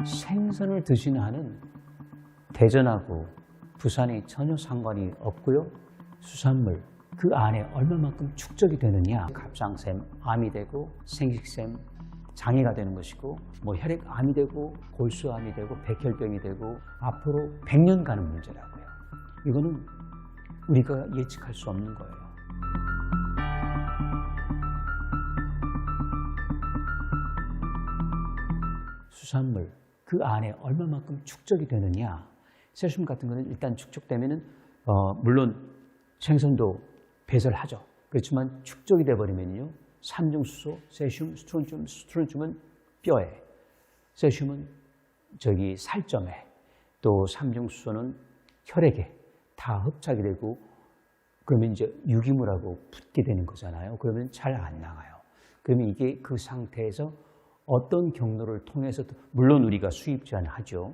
생선을 드시는 한은 대전하고 부산이 전혀 상관이 없고요. 수산물 그 안에 얼마만큼 축적이 되느냐, 갑상샘, 암이 되고 생식샘, 장애가 되는 것이고 뭐 혈액암이 되고 골수암이 되고 백혈병이 되고 앞으로 100년 가는 문제라고요. 이거는 우리가 예측할 수 없는 거예요. 수산물 그 안에 얼마만큼 축적이 되느냐, 세슘 같은 거는 일단 축적되면은 물론 생선도 배설하죠. 그렇지만 축적이 돼버리면요, 삼중수소, 세슘, 스트론튬은 뼈에, 세슘은 저기 살점에, 또 삼중수소는 혈액에 다 흡착이 되고 그러면 이제 유기물하고 붙게 되는 거잖아요. 그러면 잘 안 나가요. 그러면 이게 그 상태에서 어떤 경로를 통해서, 물론 우리가 수입 제한하죠.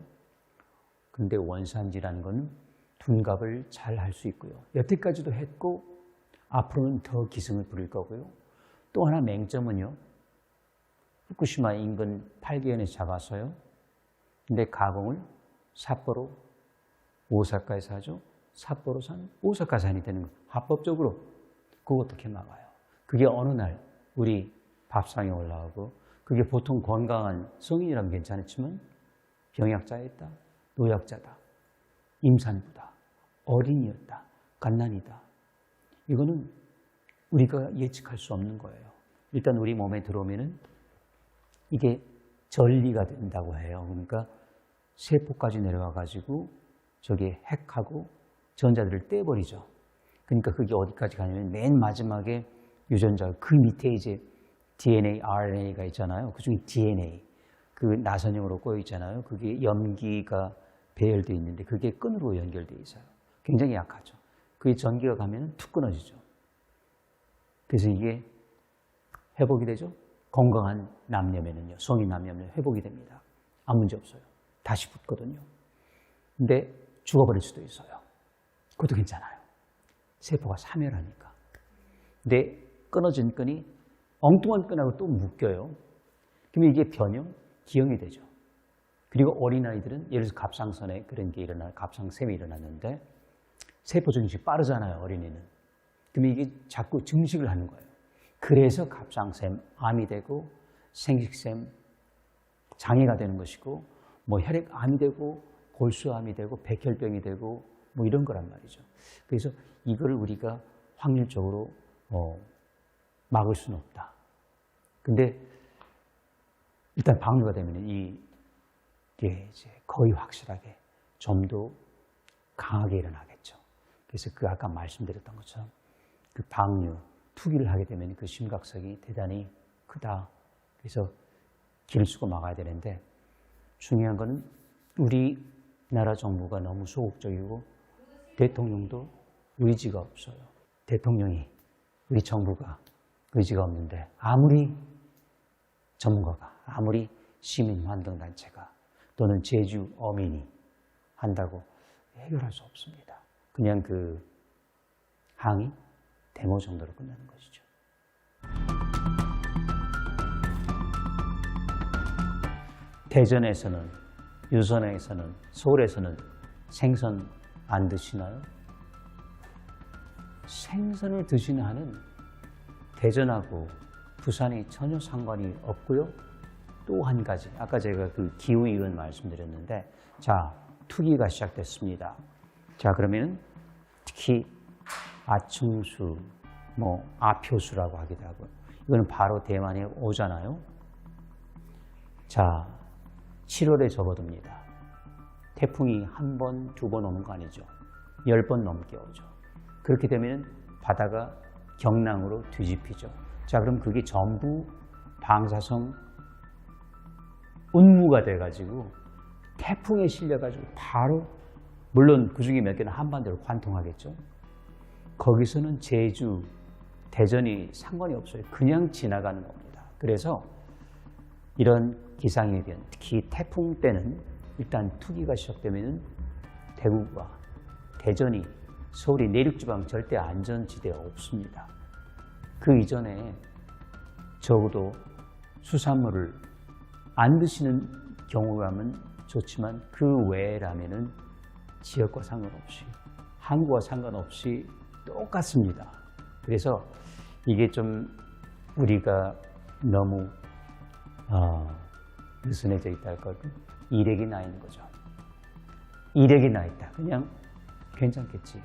근데 원산지라는 건 둔갑을 잘 할 수 있고요. 여태까지도 했고 앞으로는 더 기승을 부릴 거고요. 또 하나 맹점은요, 후쿠시마 인근 8개현에서 잡아서요. 근데 가공을 삿포로, 오사카에서 하죠. 삿포로산, 오사카산이 되는 거. 합법적으로 그거 어떻게 막아요? 그게 어느 날 우리 밥상에 올라오고, 그게 보통 건강한 성인이라면 괜찮았지만 병약자였다, 노약자다, 임산부다, 어린이였다, 갓난이다. 이거는 우리가 예측할 수 없는 거예요. 일단 우리 몸에 들어오면은 이게 전리가 된다고 해요. 그러니까 세포까지 내려와 가지고 저게 핵하고 전자들을 떼버리죠. 그러니까 그게 어디까지 가냐면 맨 마지막에 유전자 그 밑에 이제 DNA, RNA가 있잖아요. 그 중에 DNA, 그 나선형으로 꼬여 있잖아요. 그게 염기가 배열되어 있는데 그게 끈으로 연결되어 있어요. 굉장히 약하죠. 그게 전기가 가면 툭 끊어지죠. 그래서 이게 회복이 되죠. 건강한 남녀면은요, 성인 남녀면 회복이 됩니다. 아무 문제 없어요. 다시 붙거든요. 근데 죽어버릴 수도 있어요. 그것도 괜찮아요. 세포가 사멸하니까. 근데 끊어진 끈이 엉뚱한 끈하고 또 묶여요. 그러면 이게 변형, 기형이 되죠. 그리고 어린아이들은 예를 들어서 갑상선에 그런 게 갑상샘이 일어났는데 세포 증식이 빠르잖아요, 어린이는. 그러면 이게 자꾸 증식을 하는 거예요. 그래서 갑상샘, 암이 되고 생식샘, 장애가 되는 것이고 뭐 혈액암이 되고 골수암이 되고 백혈병이 되고 뭐 이런 거란 말이죠. 그래서 이걸 우리가 확률적으로 막을 수는 없다. 근데 일단 방류가 되면 이게 이제 거의 확실하게 좀 더 강하게 일어나겠죠. 그래서 그 아까 말씀드렸던 것처럼 그 방류, 투기를 하게 되면 그 심각성이 대단히 크다. 그래서 길을 쓰고 막아야 되는데 중요한 거는 우리나라 정부가 너무 소극적이고 대통령도 의지가 없어요. 대통령이, 우리 정부가 의지가 없는데 아무리 전문가가, 아무리 시민환경단체가 또는 제주 어민이 한다고 해결할 수 없습니다. 그냥 그 항의, 데모 정도로 끝나는 것이죠. 대전에서는, 유선에서는, 서울에서는 생선 안 드시나요? 생선을 드시는 한은 대전하고 부산이 전혀 상관이 없고요. 또 한 가지, 아까 제가 그 기후이론 말씀드렸는데, 자, 투기가 시작됐습니다. 자, 그러면 특히 아충수, 뭐 아표수라고 하기도 하고, 이거는 바로 대만에 오잖아요. 자, 7월에 접어듭니다. 태풍이 한 번, 두 번 오는 거 아니죠. 10번 넘게 오죠. 그렇게 되면 바다가 경랑으로 뒤집히죠. 자, 그럼 그게 전부 방사성 운무가 돼가지고 태풍에 실려가지고 바로, 물론 그 중에 몇 개는 한반도를 관통하겠죠. 거기서는 제주, 대전이 상관이 없어요. 그냥 지나가는 겁니다. 그래서 이런 기상이변, 특히 태풍 때는 일단 투기가 시작되면 대구가, 대전이, 서울이 내륙지방 절대 안전지대가 없습니다. 그 이전에 적어도 수산물을 안 드시는 경우라면 좋지만 그 외라면은 지역과 상관없이 한국과 상관없이 똑같습니다. 그래서 이게 좀 우리가 너무 느슨해져 있다 할까? 이력이 나 있는 거죠. 이력이 나 있다. 그냥 괜찮겠지.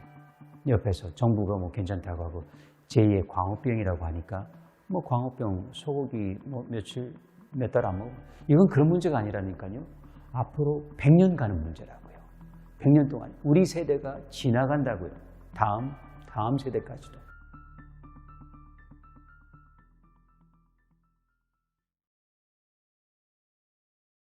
옆에서 정부가 뭐 괜찮다고 하고 제2의 광우병이라고 하니까 뭐 광우병 소고기 뭐 며칠 몇 달 안 먹어. 이건 그런 문제가 아니라니까요. 앞으로 100년 가는 문제라고요. 100년 동안 우리 세대가 지나간다고요. 다음 세대까지도.